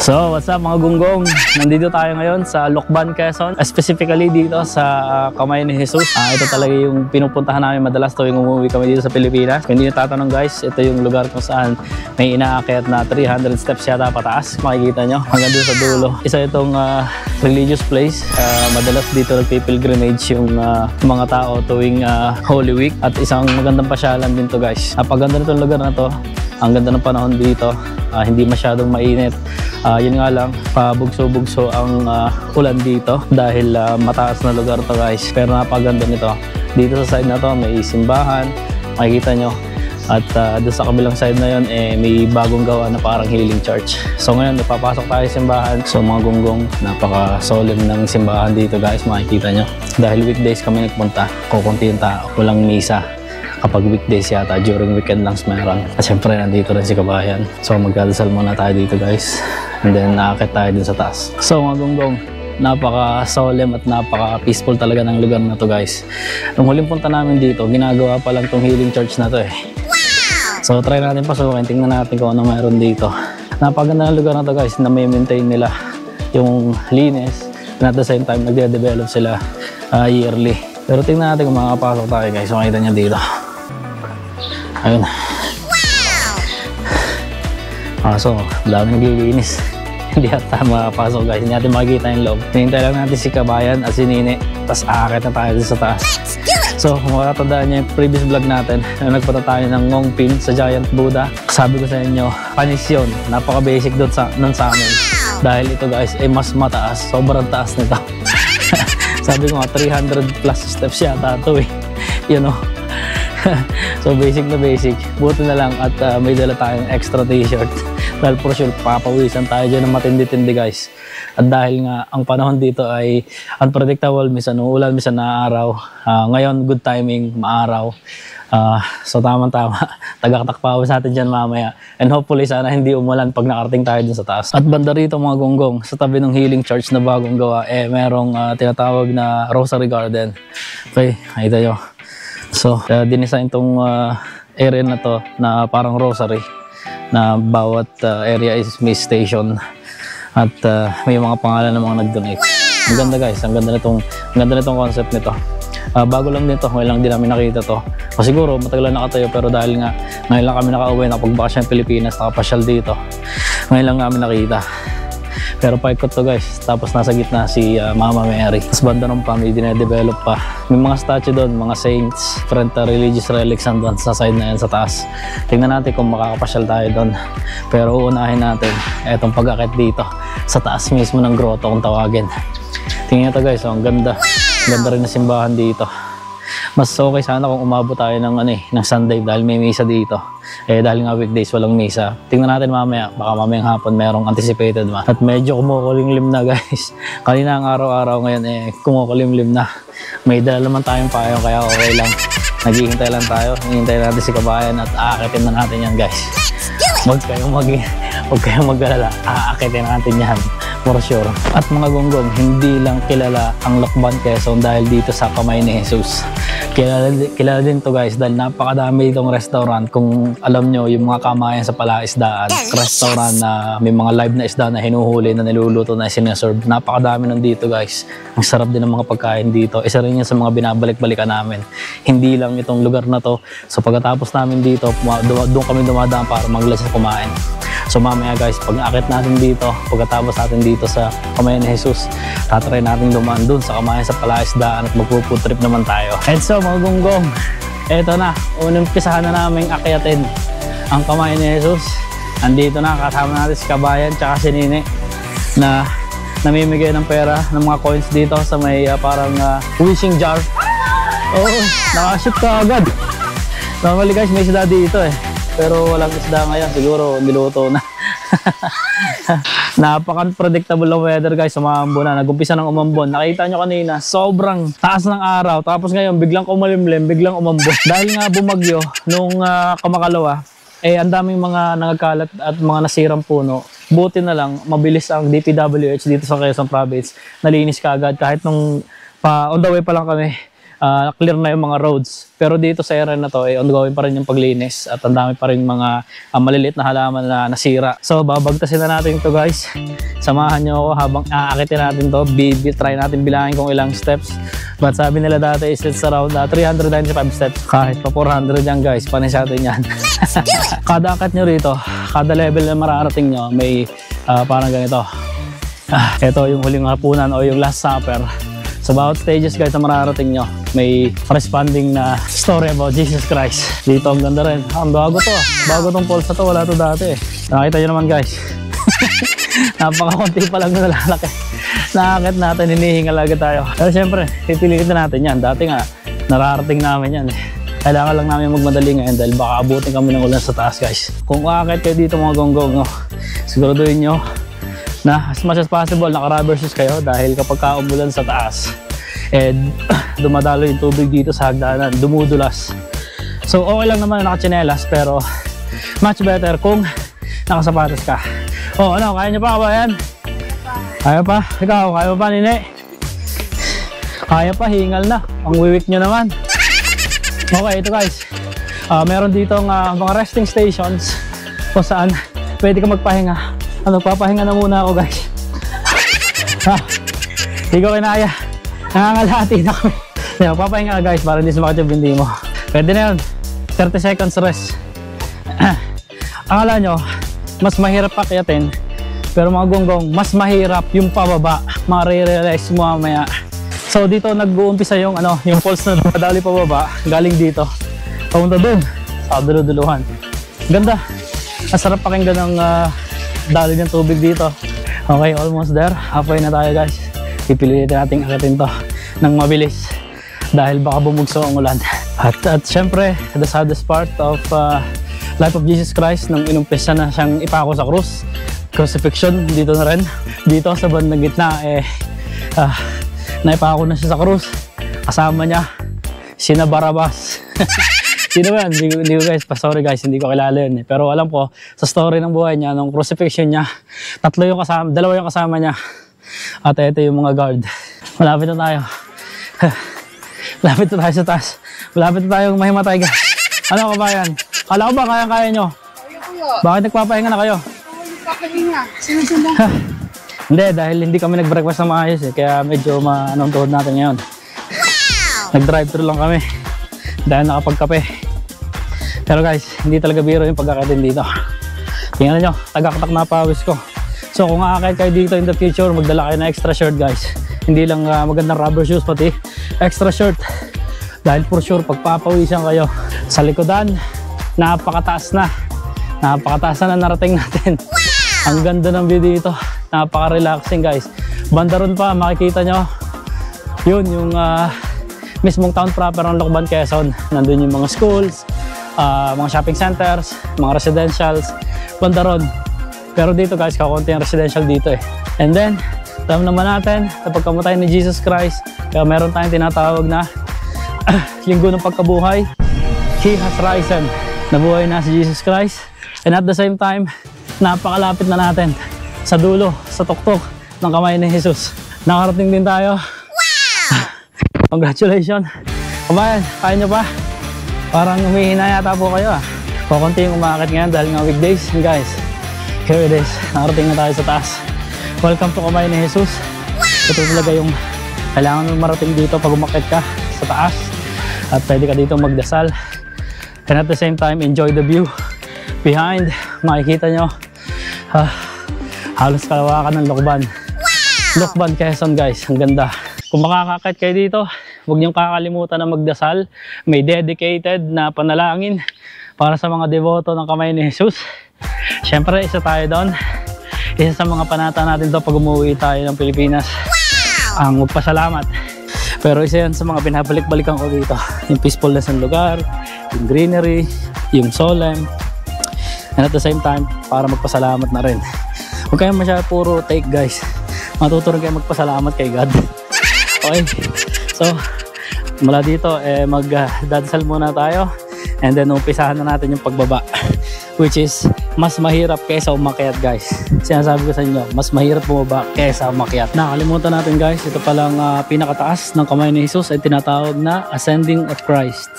So, what's up mga gunggong? Nandito tayo ngayon sa Lucban, Quezon. Specifically dito sa Kamay ni Jesus. Ito talaga yung pinupuntahan namin madalas tuwing umuwi kami dito sa Pilipinas. Kung hindi nyo tatanong guys, ito yung lugar kung saan may inaakyat na 300 steps yata pataas. Makikita nyo hanggang doon sa dulo. Isa itong religious place. Madalas dito nagpipilgrimage yung mga tao tuwing Holy Week. At isang magandang pasyalan din to guys. Paganda nitong lugar na to. Ang ganda ng panahon dito, hindi masyadong mainit. Yun nga lang, pabugso-bugso ang ulan dito dahil mataas na lugar to guys. Pero napaganda nito. Dito sa side na to may simbahan, makikita nyo. At doon sa kabilang side na yun, may bagong gawa na parang healing church. So ngayon, napapasok tayo sa simbahan. So mga gunggong, napaka-solemn ng simbahan dito guys, makikita nyo. Dahil weekdays kami nagpunta, kukunti yung tao, walang misa. Kapag weekdays yata, during weekend lang meron. At syempre nandito rin si Kabayan. So magdadasal muna tayo dito guys. And then naakit tayo dun sa taas. So mga gunggong, napaka-solemn at napaka-peaceful talaga ng lugar na to guys. Nung huling punta namin dito, ginagawa pa lang tong healing church na to eh. So try natin pasukin, tingnan natin kung ano meron dito. Napaganda ng lugar na to guys, na may maintain nila yung linis. And at the same time, nagde-develop sila yearly. Pero tingnan natin kung makakapasok tayo guys. So makita nyo dito. Ayun. So, dami naglilinis. Hindi ata makapasok guys. Hindi natin makikita yung loob. Hinintay lang natin si Kabayan at si Nini. Tapos aakit na tayo sa taas. So, kung makatandaan nyo yung previous vlog natin, nagpunta tayo ng Ngongpin sa Giant Buddha. Sabi ko sa inyo, panis yun. Napaka-basic doon sa amin. Dahil ito guys, mas mataas. Sobrang taas nito. Sabi ko nga, 300 plus steps yata ito eh. You know. So basic na basic. Buti na lang at may dala tayong extra t-shirt. Dahil for sure, papawisan tayo dyan ng matindi-tindi guys. At dahil nga, ang panahon dito ay unpredictable. Minsan uulan, minsan naaraw. Ngayon, good timing, maaraw. So tamang-tama, tagaktakpawis natin dyan mamaya. And hopefully sana hindi umulan pag nakarating tayo dun sa taas. At banda rito mga gunggong, sa tabi ng healing church na bagong gawa, merong tinatawag na Rosary Garden. Okay, nakita nyo. So, dinisign itong area na to na parang rosary na bawat area is may station at may mga pangalan ng mga nag-donate. Ang ganda guys, ang ganda nitong concept nito. Bago lang dito, ngayon lang din namin nakita to. O siguro, matagal na nakatayo pero dahil nga ngayon lang kami nakauwi, nakapagbakasyon ng Pilipinas, nakapasyal dito. Ngayon lang namin nakita. Pero paikot to guys, tapos nasa gitna si Mama Mary. Tapos banda ng pa, may dinedevelop pa. May mga statue doon, mga saints, different religious relics doon sa side na yan sa taas. Tingnan natin kung makakapasyal tayo doon. Pero uunahin natin etong pag-akit dito sa taas mismo ng grotto kung tawagin. Tingnan nyo to guys, ang ganda. Ganda rin na simbahan dito. Mas okay sana kung umabot tayo ng Sunday dahil may misa dito. Dahil nga weekdays walang misa. Tingnan natin mamaya, baka mamayang hapon merong anticipated man. At medyo kumukulimlim na guys. Kanina ang araw-araw ngayon kumukulimlim na. May dala naman tayong payo kaya okay lang. Naghihintay lang tayo. Hihintay natin si Kabayan at aakitin na natin yan guys. Huwag kayong mag-alala. Aakitin natin yan. For sure. At mga gunggong, hindi lang kilala ang Lucban, Quezon dahil dito sa Kamay ni Jesus. Kilala din to guys dahil napakadami itong restaurant. Kung alam nyo, yung mga kamayan sa palaisdaan, restaurant na may mga live na isda na hinuhuli, na niluluto, na sineserve. Napakadami nandito guys. Ang sarap din ng mga pagkain dito. Isa rin yan sa mga binabalik-balikan namin. Hindi lang itong lugar na to. So pagkatapos namin dito, doon kami dumadaan para mag-lunch at kumain. So mamaya guys, pag akit natin dito, pagkatapos natin dito sa Kamay ni Jesus, tatry natin dumaan dun sa kamayan sa palaisdaan at magpo-food trip naman tayo. And so mga gunggong, eto na, unang pisahan na namin akyatin ang Kamay ni Jesus. Andito na, kasama natin si Kabayan tsaka si Nini na namimigay ng pera ng mga coins dito sa may parang wishing jar. Oo, nakashoot ka agad. Normally guys, may isda dito pero walang isda ngayon, siguro niluto na. Napaka-unpredictable ng weather guys, umambon na. Nag-umpisa ng umambon. Nakita nyo kanina, sobrang taas ng araw. Tapos ngayon, biglang kumalimlim, biglang umambon. Dahil nga bumagyo nung kamakalawa, ang daming mga nagkalat at mga nasirang puno. Buti na lang, mabilis ang DPWH dito sa Quezon Province. Nalinis ka agad kahit nung on the way pa lang kami. clear na yung mga roads. Pero dito sa area na to, ongoing pa rin yung paglinis at ang dami pa rin mga maliliit na halaman na nasira. So babagtasin na natin ito guys. Samahan nyo ako habang aakitin natin to. Try natin bilangin kung ilang steps. But sabi nila dati is it's around 395 steps. Kahit pa 400 yan guys, panis natin yan. Kada akit nyo rito, kada level na mararating nyo, may parang ganito. Ito yung huling hapunan o yung last supper. Sa bawat stages guys na mararating nyo, may corresponding na story about Jesus Christ. Dito ang ganda rin. Ang bago to. Bago tong falls na to. Wala to dati. Nakita nyo naman guys. Napakakunti pa lang na lalaki. Nakakit natin, hinihingal agad tayo. Pero syempre, pipilitin natin yan. Dati nga, nararating namin yan. Kailangan lang namin magmadali ngayon dahil baka abutin kami ng ulan sa taas guys. Kung aakit kayo dito mga gonggong, siguraduhin nyo na as much as possible naka-rubber shoes kayo dahil kapag umulan sa taas dumadalo yung tubig dito sa hagdanan, dumudulas. So okay lang naman na nakatsinelas pero much better kung nakasapatos ka. Ano, kaya nyo pa ba yan? Kaya pa? Ikaw, kaya pa nini? Kaya pa, hingal na. Ang wiwik nyo naman. Okay, ito guys, meron dito mga resting stations kung saan pwede ka magpahinga. Papahinga na muna ako guys. Hindi ko kinaya. Nangangalati na kami. Papahinga guys para hindi sumakit yung bindi mo. Pwede na yun. 30 seconds rest. Akala nyo, mas mahirap pakyatin. Pero mga gonggong, mas mahirap yung pababa. Marirealize mo mamaya. So dito nag-uumpisa yung, yung falls na dumadali pababa. Galing dito. Papunta dun. Sa duluduluhan. Ganda. Masarap pakinggan ng dali ng tubig dito. Okay, almost there. Halfway na tayo guys. Pipilitin natin akitin to ng mabilis dahil baka bumugso ang ulan. At syempre, the saddest part of life of Jesus Christ nung inumpisa na siyang ipako sa krus, crucifixion, dito na rin. Dito sa bandang gitna, naipako na siya sa krus. Kasama niya, sina Barabas. Sino ba yan? Hindi ko guys, sorry guys, hindi ko kilala yun. Pero alam ko, sa story ng buhay niya, nung crucifixion niya, dalawa yung kasama niya. At ito yung mga guard. Malapit na tayo. Malapit na tayo sa taas. Malapit na tayong mahimatay guys. Ano kabayan? Kala ko ba kaya-kaya nyo? Bakit nagpapahinga na kayo? Nagpapahinga. Sinusundan. Hindi, dahil hindi kami nag-breakfast na maayos kaya medyo anong tuhod natin ngayon. Nag-drive-thru lang kami. Dahil nakapagkape. Pero guys, hindi talaga biro yung pagkakatin dito. Tingnan nyo, tagaktak na pawis ko. So kung aakit kayo dito in the future, magdala kayo na extra shirt guys. Hindi lang magandang rubber shoes, pati extra shirt. Dahil for sure, pagpapawisan kayo. Sa likodan, napakataas na. Napakataas na narating natin. Ang ganda ng view dito. Napaka-relaxing guys. Banda ron pa, makikita nyo. Yun, yung mismong town proper ng Lokban, Quezon. Nandun yung mga schools, mga shopping centers, mga residentials, banda ron. Pero dito guys, kakunti ang residential dito And then, alam naman natin, sa pagkamatay ni Jesus Christ, kaya meron tayong tinatawag na linggo ng pagkabuhay. He has risen. Nabuhay na si Jesus Christ. And at the same time, napakalapit na natin sa dulo, sa tuktok ng kamay ni Jesus. Nakarating din tayo. Congratulations. Kabayan, kaya nyo pa? Parang humihina yata po kayo Kukunti yung umakit ngayon dahil nga weekdays. And guys, here it is. Nakarating na tayo sa taas. Welcome to kamay ni Jesus. Ito talaga yung kailangan mo marating dito pag umakit ka sa taas. At pwede ka dito magdasal. And at the same time, enjoy the view. Behind, makikita nyo, halos kalawakan ng Lokban. Lokban, Quezon guys. Ang ganda. Kung makakakit kayo dito, huwag niyong kakalimutan na magdasal. May dedicated na panalangin para sa mga devoto ng kamay ni Jesus. Siyempre, isa tayo doon. Isa sa mga panata natin to pag umuwi tayo ng Pilipinas. Ang magpasalamat. Pero isa yan sa mga pinabalik-balikan ko dito. Yung peacefulness ng lugar, yung greenery, yung solemn. And at the same time, para magpasalamat na rin. Huwag kayong masyadong puro take guys. Matutunan kayo magpasalamat kay God. Okay, so mula dito magdadasal muna tayo and then umpisahan na natin yung pagbaba, which is mas mahirap kaysa umakyat guys. Sinasabi ko sa inyo, mas mahirap bumaba kaysa umakyat. Nakalimutan natin guys, ito palang pinakataas ng kamay ni Jesus ay tinatawag na Ascending of Christ.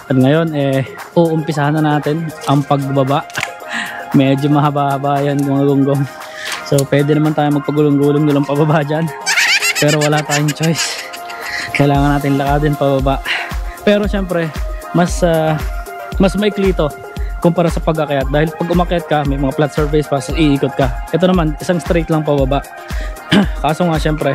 At ngayon uumpisahan na natin ang pagbaba. Medyo mahaba-haba yan mga gunggong. So pwede naman tayo magpagulong-gulong nilang pababa dyan. Pero wala tayong choice. Kailangan natin lakadin pababa. Pero syempre, mas maikli ito kumpara sa pag-akyat. Dahil pag umakyat ka, may mga flat surface pa, so iikot ka. Ito naman, isang straight lang pababa. Kaso nga syempre,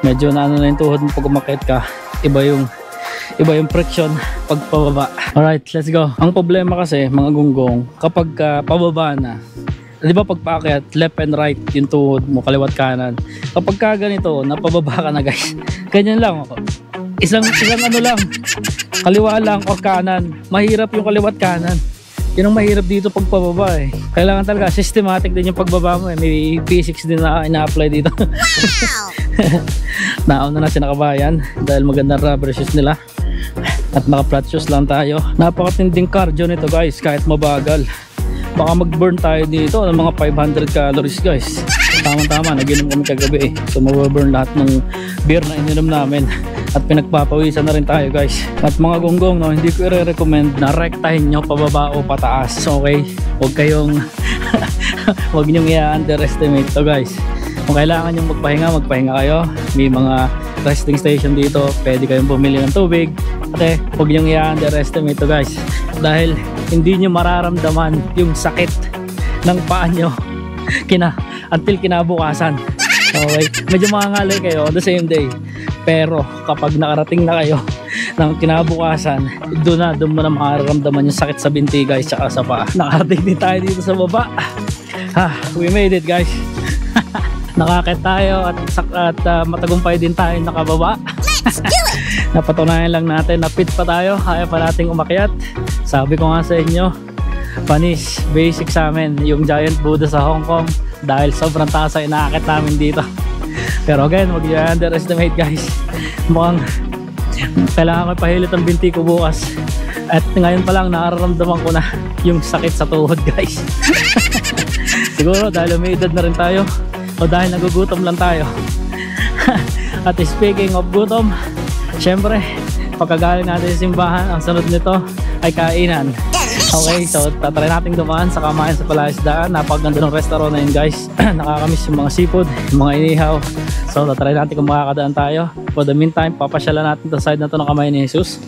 medyo na yung tuhod mo pag umakyat ka. Iba yung friction pag pababa. Alright, let's go. Ang problema kasi, mga gunggong, kapag pababa na, di ba pag paakyat, left and right yung tuhod mo, kaliwat kanan. Kapag ka ganito, napababa ka na guys. Ganyan lang ako. Isang ano lang, kaliwa lang o kanan. Mahirap yung kaliwat kanan. Yun ang mahirap dito pag pababa eh. Kailangan talaga systematic din yung pagbaba mo eh. May physics din na ina-apply dito. Nauna na sinakabayan dahil magandang rubber shoes nila. At naka-flat shoes lang tayo. Napakatinding cardio nito guys, kahit mabagal. Baka mag-burn tayo dito ng mga 500 calories guys. Tama-tama, nag-inom kami kagabi eh. So mababurn lahat ng beer na ininom namin. At pinagpapawisan na rin tayo guys. At mga gunggong, no, hindi ko i-recommend na rektahin nyo pababa o pataas. Okay? Huwag kayong huwag nyong i-underestimate to guys. Kung kailangan nyong magpahinga kayo. May mga resting station dito. Pwede kayong bumili ng tubig. At huwag nyong i-underestimate to guys. Dahil hindi nyo mararamdaman yung sakit ng paa nyo until kinabukasan. Okay? Medyo mangangalay kayo on the same day. Pero kapag nakarating na kayo ng kinabukasan, doon mo na makaramdaman yung sakit sa binti guys, tsaka sa paa. Nakarating din tayo dito sa baba. We made it guys. Nakakit tayo at matagumpay din tayo nakababa. Napatunayan lang natin na fit pa tayo, kaya pa nating umakyat. Sabi ko nga sa inyo, panis basic sa amin yung giant Buddha sa Hong Kong dahil sobrang taas ay nakakit namin dito. Pero again, wag niyo underestimate guys. Mukhang kailangan ko pahilit ang binti ko bukas. At ngayon pa lang nararamdaman ko na yung sakit sa tuhod guys. Siguro dahil may edad na rin tayo o dahil nagugutom lang tayo. At speaking of gutom, syempre pagkagaling natin sa simbahan, ang sunod nito ay kainan. Okay, so tatry natin dumaan sa Kamayan sa Palaisdaan. Napakaganda ng restaurant na yun guys. Nakakamiss yung mga seafood, yung mga inihaw. So tatry natin kung makakadaan tayo. For the meantime, papasyalan natin sa side na to ng Kamayan ni Jesus.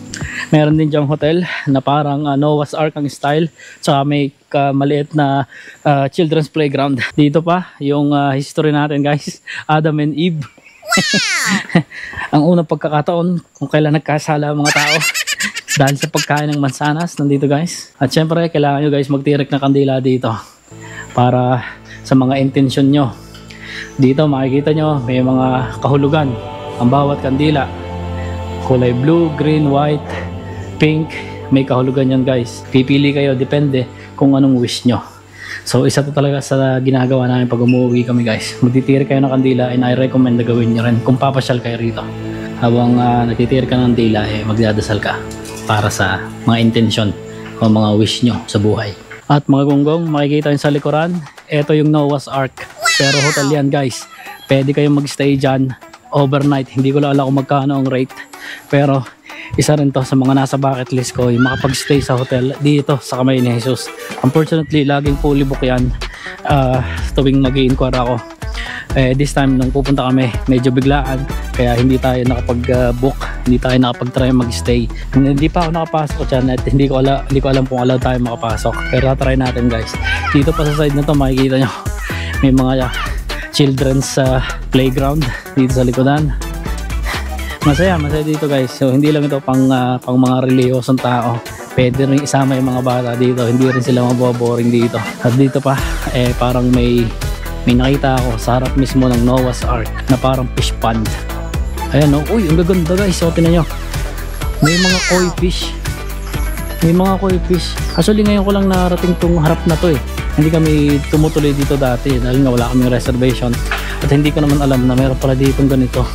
Meron din diyang hotel na parang Noah's Ark ang style. Tsaka may maliit na children's playground. Dito pa yung history natin guys, Adam and Eve. Ang unang pagkakataon kung kailan nagkasala ang mga tao dahil sa pagkain ng mansanas nandito guys. At syempre kailangan nyo guys magtirik ng kandila dito para sa mga intensyon nyo. Dito makikita nyo may mga kahulugan ang bawat kandila. Kulay blue, green, white, pink, may kahulugan yan guys. Pipili kayo, depende kung anong wish nyo. So isa to talaga sa ginagawa namin pag umuwi kami guys. Magtitirik kayo ng kandila and I recommend na gawin nyo rin kung papasyal kayo rito. Habang nagtitirik ka ng kandila, magdadasal ka para sa mga intensyon o mga wish nyo sa buhay. At mga gunggong, makikita nyo sa likuran, ito yung Noah's Ark. Pero hotel yan guys. Pwede kayong magstay dyan overnight. Hindi ko lang alam kung magkano ang rate. Pero isa rin to sa mga nasa bucket list ko, yung makapag-stay sa hotel dito sa Kamay ni Jesus. Unfortunately, laging fully book yan tuwing mag-i-inquire ako. This time nung pupunta kami, medyo biglaan, kaya hindi tayo nakapag-book, hindi tayo nakapag-try mag-stay. Hindi pa ako nakapasok dyan at hindi ko alam kung allowed tayo makapasok. Pero try natin guys. Dito pa sa side na to makikita nyo, may mga children's playground dito sa likodan. Masaya dito guys. So hindi lang ito pang mga reliyosong tao. Pwede rin isama yung mga bata dito. Hindi rin sila maboboring dito. At dito pa parang may nakita ako sa harap mismo ng Noah's Ark na parang fish pond. Ayan o. Uy, ang gaganda guys. So tinan nyo. May mga koi fish. May mga koi fish. Actually ngayon ko lang narating tong harap na to eh. Hindi kami tumutuloy dito dati dahil nga wala kaming reservation. At hindi ko naman alam na meron pala dito ganito.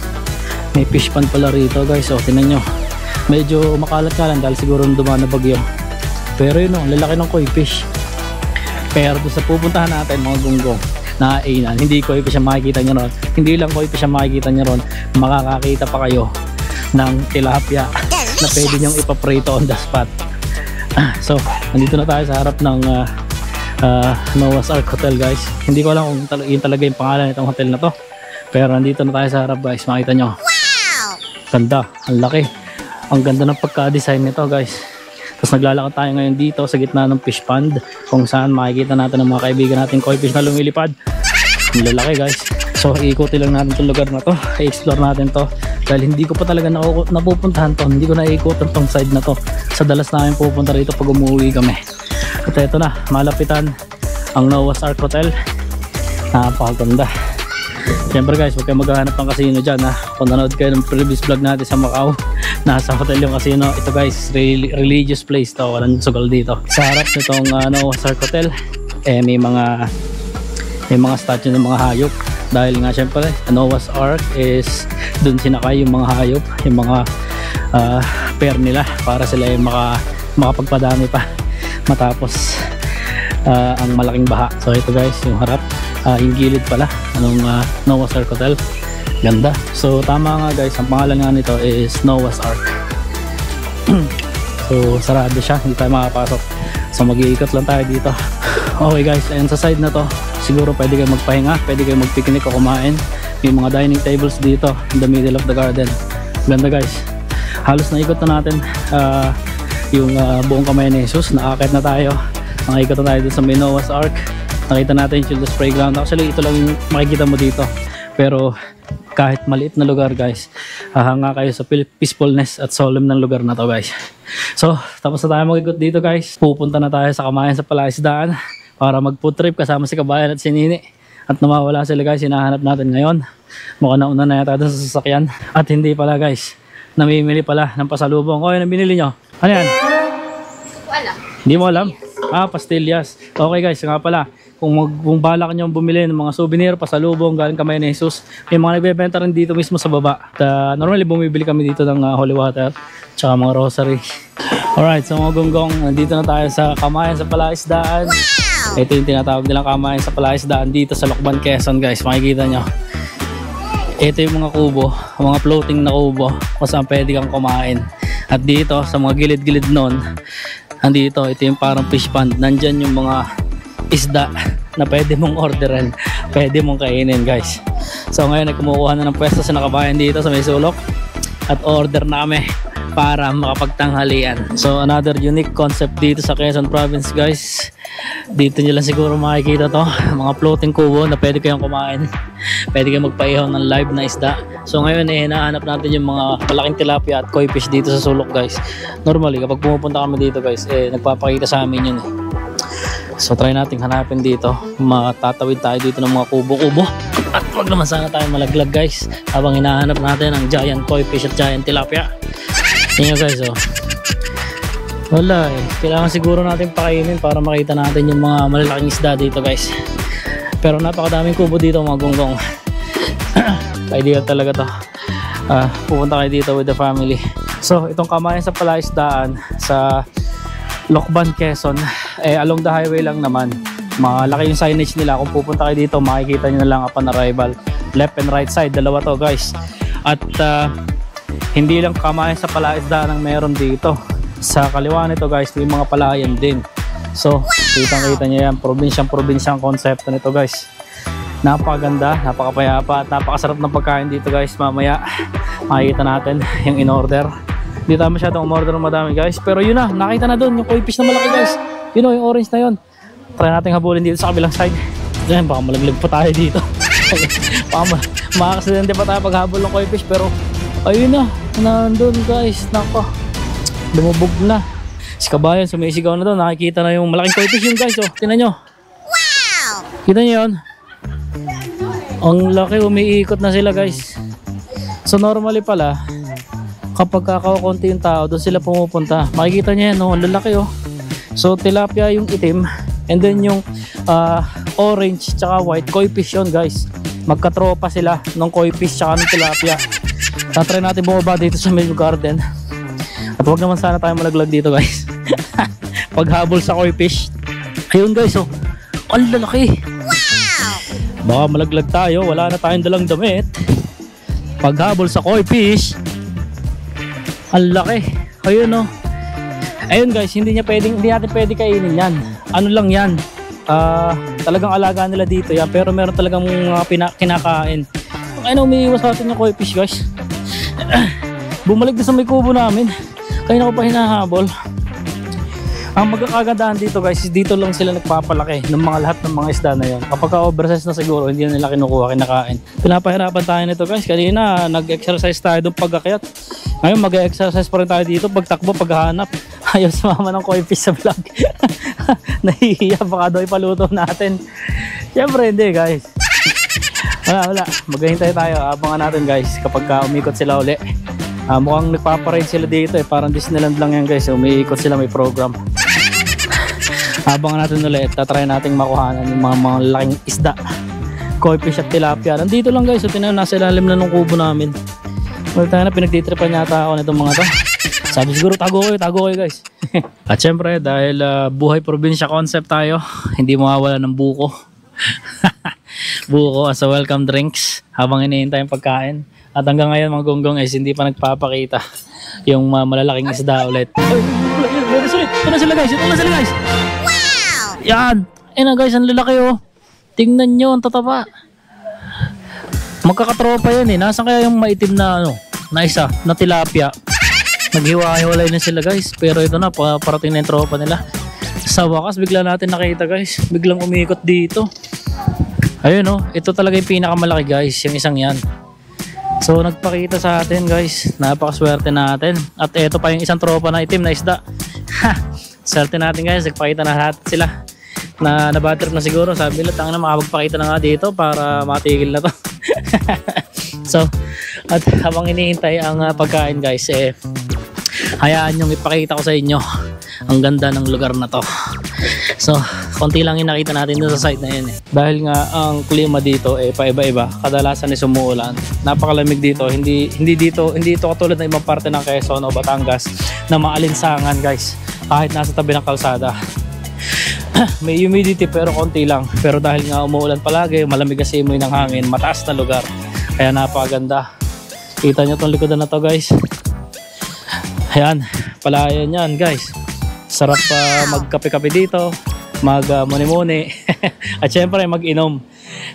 May fish pond pala rito guys. So tinan nyo. Medyo makalat ka lang dahil siguro dumaan na bagyo. Pero yun o, lalaki ng koi fish. Pero doon sa pupuntahan natin mga gunggong na ainan, hindi koi fish ang makikita nyo ron. Hindi lang koi fish ang makikita nyo ron, makakakita pa kayo ng tilapia na pwede nyong ipaprito on the spot. So nandito na tayo sa harap ng Noah's Ark Hotel guys. Hindi ko alam kung yun talaga yung pangalan nitong hotel na to, pero nandito na tayo sa harap guys. Makita nyo, ganda, ang laki, ang ganda ng pagka-design nito guys. Tapos naglalakad tayo ngayon dito sa gitna ng fish pond, kung saan makikita natin ang mga kaibigan natin koi fish na lumilipad. Ang lalaki guys. So iikutin lang natin itong lugar na to, i-explore natin to, dahil hindi ko pa talaga napupuntahan to, hindi ko na-iikutan tong side na to. Sa dalas namin pupunta rito pag umuwi kami. At ito na, malapitan ang Noah's Ark Hotel. Napakaganda. Siyempre guys, huwag kayo maghahanap ng casino dyan ha. Kung nanood kayo ng previous vlog natin sa Macau, nasa hotel yung casino. Ito guys, religious place to, walang sugal dito. Sa harap nitong Noah's Ark Hotel, may mga statue ng mga hayop. Dahil nga siyempre, Noah's Ark is dun sinakay yung mga hayop, yung mga pair nila, para sila ay makapagpadami pa matapos ang malaking baha. So ito guys, yung harap, yung gilid pala anong Noah's Ark Hotel. Ganda. So tama nga guys, ang pangalan nga nito is Noah's Ark. So sarado siya, hindi tayo makapasok. So mag-iikot lang tayo dito. Okay guys, and sa side na to, siguro pwede kayo magpahinga, pwede kayo mag-picnic o kumain. May mga dining tables dito in the middle of the garden. Ganda guys. Halos naikot na natin yung buong kamay ni Jesus. Nakakit na tayo. Nakikot na tayo dun sa may Noah's Ark. Nakita natin yung children's playground. Actually ito lang yung makikita mo dito. Pero kahit maliit na lugar guys, hanga kayo sa peacefulness at solemn ng lugar na to guys. So tapos na tayo mag-ikot dito guys. Pupunta na tayo sa Kamayan sa Palaisdaan para mag-food trip kasama si Kabayan at si Nini. At nawawala sila guys, hinahanap natin ngayon. Mukhang nauna na yata doon sa sasakyan. At hindi pala guys, namimili pala ng pasalubong. O, yan ang binili nyo. Ano yan? Wala. Hindi mo alam? Pastillas. Okay guys, nga pala, kung balak nyo bumili ng mga souvenir, pasalubong galing Kamay ni Jesus, may mga nagbebenta rin dito mismo sa baba. At normally bumibili kami dito ng holy water tsaka mga rosary. Alright, so mga gonggong, nandito na tayo sa Kamayan sa Palaisdaan. Ito yung tinatawag nilang Kamayan sa Palaisdaan dito sa Lokban, Quezon guys. Makikita nyo, ito yung mga kubo, mga floating na kubo kung saan pwede kang kumain. At dito sa mga gilid-gilid nun, andito, ito yung parang fish pond. Nandyan yung mga isda na pwede mong orderin, pwede mong kainin guys. So ngayon kumukuha na ng pwesto sa nakabayan dito sa may sulok at order na kami para makapagtanghalian. So another unique concept dito sa Quezon Province guys. Dito nyo lang siguro makikita to, mga floating kubo na pwede kayong kumain, pwede kayong magpaihaw ng live na isda. So ngayon hinahanap natin yung mga malaking tilapia at koi fish dito sa sulok guys. Normally kapag pumupunta kami dito guys, nagpapakita sa amin yun So try natin hanapin dito, matatawid tayo dito ng mga kubo-kubo. At wag naman sana tayo malaglag guys habang hinahanap natin ang giant koi fish at giant tilapia. Tingnan guys wala kailangan siguro natin pakainin para makita natin yung mga malalaking isda dito guys. Pero napakadaming kubo dito mga gonggong. Ideal talaga to. Pupunta kayo dito with the family. So itong Kamayan sa Palaisdaan sa Lokban, Quezon, along the highway lang naman. Malaki yung signage nila. Kung pupunta kayo dito makikita nyo na lang upon arrival. Left and right side, dalawa to guys. At hindi lang Kamayan sa Palaisdaan ang meron dito. Sa kaliwa nito guys, may mga palayan din. So kitang-kita nyo yan, probinsyang konsepto nito guys. Napakaganda, napakapayapa at napakasarap ng pagkain dito guys. Mamaya makikita natin yung in-order. Hindi tayo masyadong umorder ng madami guys, pero yun na, nakita na doon yung koi fish na malaki guys. Yun o, yung orange na yun. Try natin habulin dito sa kabilang side. Yan, baka malaglag pa tayo dito. Baka makakasidente pa tayo paghabol ng koi fish, pero ayun na, nandun guys. Nako, lumubog na. Si Kabayan sumisigaw na doon, nakikita na yung malaking koi fish yun guys. Tingnan nyo. Wow! Kita nyo yun? Ang laki, umiikot na sila guys. So normally pala, kapag kakakunti yung tao, doon sila pumupunta. Makikita nyo yan, ang lalaki So tilapia yung itim, and then yung orange tsaka white, koi fish yun guys. Magkatropa sila ng koi fish tsaka ng tilapia. Tatry natin bumaba dito sa Milk Garden. At huwag naman sana tayo malaglag dito guys. Paghabol sa koi fish. Ayun guys Ang lalaki. Baka malaglag tayo, wala na tayong dalang damit. Paghabol sa koi fish, ang laki. Ayun no. Ayun guys, hindi natin pwede kainin yan. Ano lang yan, talagang alaga nila dito yan, pero meron talagang kinakain. Ano, umiiwas natin yung koi fish guys. Bumalik na sa may kubo namin, kaya ako pa hinahabol. Ang magkakagandahan dito guys, dito lang sila nagpapalaki ng mga lahat ng mga isda na yon. Kapag oversize na siguro, hindi na nila kinukuha, kinakain. Pinapahirapan tayo nito guys. Kanina nag-exercise tayo doon pag-akyat. Ngayon mag-exercise pa rin tayo dito, pagtakbo, paghahanap. Ayaw sumama ng koi fish sa vlog. Nahihiya, baka daw ipaluto natin. Siyempre hindi guys. Wala. Maghihintay tayo, abangan natin guys kapag umikot sila uli. Mukhang nagpaparade sila dito eh, parang Disneyland lang yan guys. Umiikot sila, may program. Abangan natin ulit, tatry nating makuhanan yung mga laking isda, koi fish at tilapia. Nandito lang guys, so tinayo, nasa ilalim na ng kubo namin. Well, tayo na, pinagtitripan yata ako nitong mga to. Sabi siguro tago kayo guys. At syempre dahil buhay probinsya concept tayo, hindi mawawala ng buko. Buko as a welcome drinks habang hinihintay yung pagkain. At hanggang ngayon mga gonggong guys, hindi pa nagpapakita yung malalaking isda ulit. Ito na sila guys, Wow! Yan! Na guys, ang lalaki oh. Tingnan nyo, ang tataba. Magkakatropa yan eh. Nasaan kaya yung maitim na na isa, na tilapia? Naghiwa-hiwalay na sila guys. Pero ito na, parating na yung tropa nila. Sa wakas, bigla natin nakita guys. Biglang umikot dito. Ayun oh, ito talaga yung pinakamalaki guys, yung isang yan. So nagpakita sa atin guys, napakaswerte natin. At ito pa yung isang tropa na itim na isda. Swerte natin guys, nagpakita na natin sila. Na nabatrip na siguro, sabi nila tanga na makapagpakita na nga dito para matigil na to. So, at habang hinihintay ang pagkain guys, hayaan nyong ipakita ko sa inyo ang ganda ng lugar na to. So, konti lang yung nakita natin doon sa site na yun eh. Dahil nga ang klima dito paiba-iba, kadalasan ay sumuulan. Napakalamig dito, hindi ito katulad ng ibang parte ng Quezon o Batangas na maalinsangan guys, kahit nasa tabi ng kalsada. May humidity pero konti lang. Pero dahil nga umuulan palagi, malamig kasi simoy ng hangin, mataas na lugar. Kaya napakaganda. Kita nyo itong likodan na to guys. Ayan, palayan yan guys. Sarap magkape-kape dito, mag-muni-muni, at syempre mag-inom.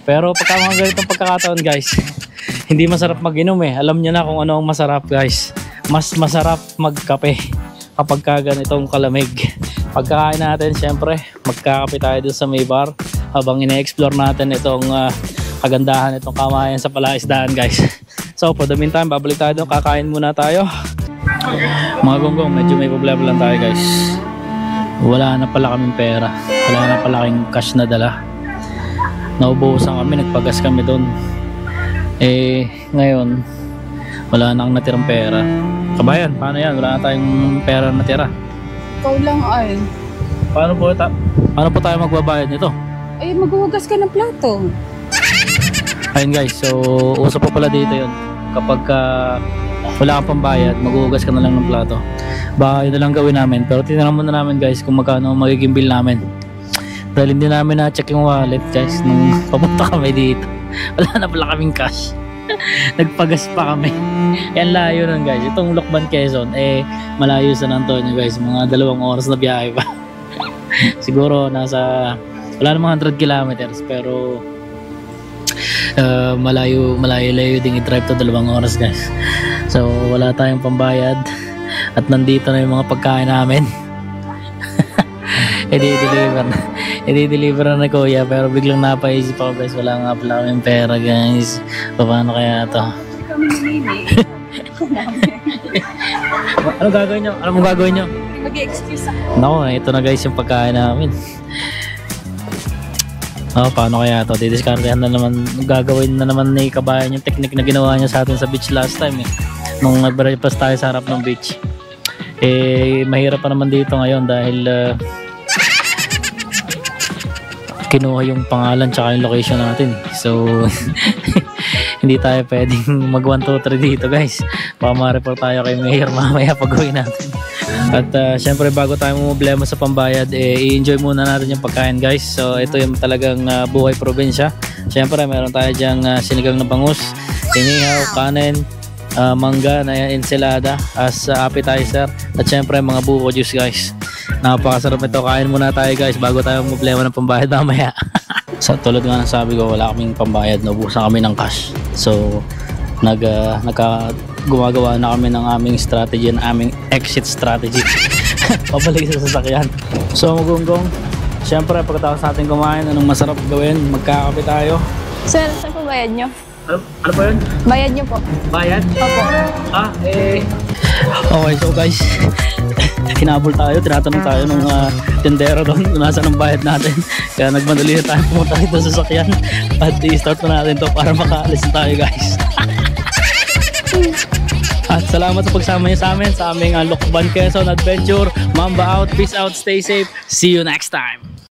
Pero pagka mga ganitong pagkakataon guys, hindi masarap mag-inom eh. Alam nyo na kung ano ang masarap guys. Mas masarap magkape kapag ganitong kalamig. Pagkakain natin, syempre magkakape tayo dun sa may bar habang ine-explore natin itong kagandahan itong kamayan sa palaisdaan guys. So for the meantime, babalik tayo dun, kakain muna tayo. Mga gonggong, medyo may problema lang tayo guys. Wala na pala kaming pera, wala na pala kaming cash na dala. Naubusan kami, nagpagas kami doon. Ngayon wala na akong natirang pera. Kabayan, paano yan? Wala na tayong pera natira. Ikaw lang ay. Paano po tayo magbabayad nito? Ay, maghuhugas ka ng plato. Ayun guys, so uso pa pala dito yun. Kapag wala kang pambayad, maghuhugas ka na lang ng plato. Baka yun na lang gawin namin. Pero tinanong muna namin guys kung magkano magiging bill namin. Dahil hindi namin na-check yung wallet guys nung papunta kami dito. Wala na pala kaming cash. Nagpagas pa kami. Yan layo nun guys. Itong Lokban, Quezon malayo sa San Antonio guys. Mga 2 oras na biyahe pa. Siguro nasa wala namang 100 kilometers pero malayo ding i-drive to 2 oras guys. So wala tayong pambayad at nandito na yung mga pagkain namin. i-deliver na kuya, pero biglang napaisip ako guys, wala nga pala kaming pera guys. Paano kaya to? Ano gagawin nyo? Ano mong gagawin nyo? Mag-i-excuse ako. Naku, ito na guys yung pagkain namin. Paano kaya to? Didiskartehan na naman, gagawin na naman ni Kabayan yung technique na ginawa niya sa atin sa beach last time nung nag-breakfast tayo sa harap ng beach. Mahirap pa naman dito ngayon dahil kinuha yung pangalan tsaka yung location natin. So hindi tayo pwedeng mag 1, 2, 3 dito guys. Baka ma-report tayo kay Mayor mamaya pag-uwi natin. At syempre bago tayo problema sa pambayad, i-enjoy muna natin yung pagkain guys. So ito yung talagang buhay probinsya. Syempre meron tayo dyang sinigang na bangus, inihaw, kanin, mangga na ensalada as appetizer, at syempre mga buko juice guys. Napakasarap ito. Kain muna tayo guys bago tayo problema ng pambayad mamaya. Sa tulad nga ng sabi ko, wala kaming pambayad, naubusan kami ng cash. So gumagawa na kami ng aming strategy, ng aming exit strategy. Pabalik sa sasakyan. So Magunggong, syempre pagkatapos natin kumain, anong masarap gawin? Magkakape tayo. Sir, saan po bayad nyo? Ano po yun? Bayad nyo po. Bayad? Opo. Okay, so guys, hinabol tayo, tinatanong tayo ng tendero doon kung nasaan ang bayad natin. Kaya nagmadali na tayo pumunta dito sa sasakyan at i-start na natin to para makaalis na tayo guys. At salamat sa pagsama niyo sa amin sa aming Lokban Quezon Adventure. Mamba out, peace out, stay safe. See you next time.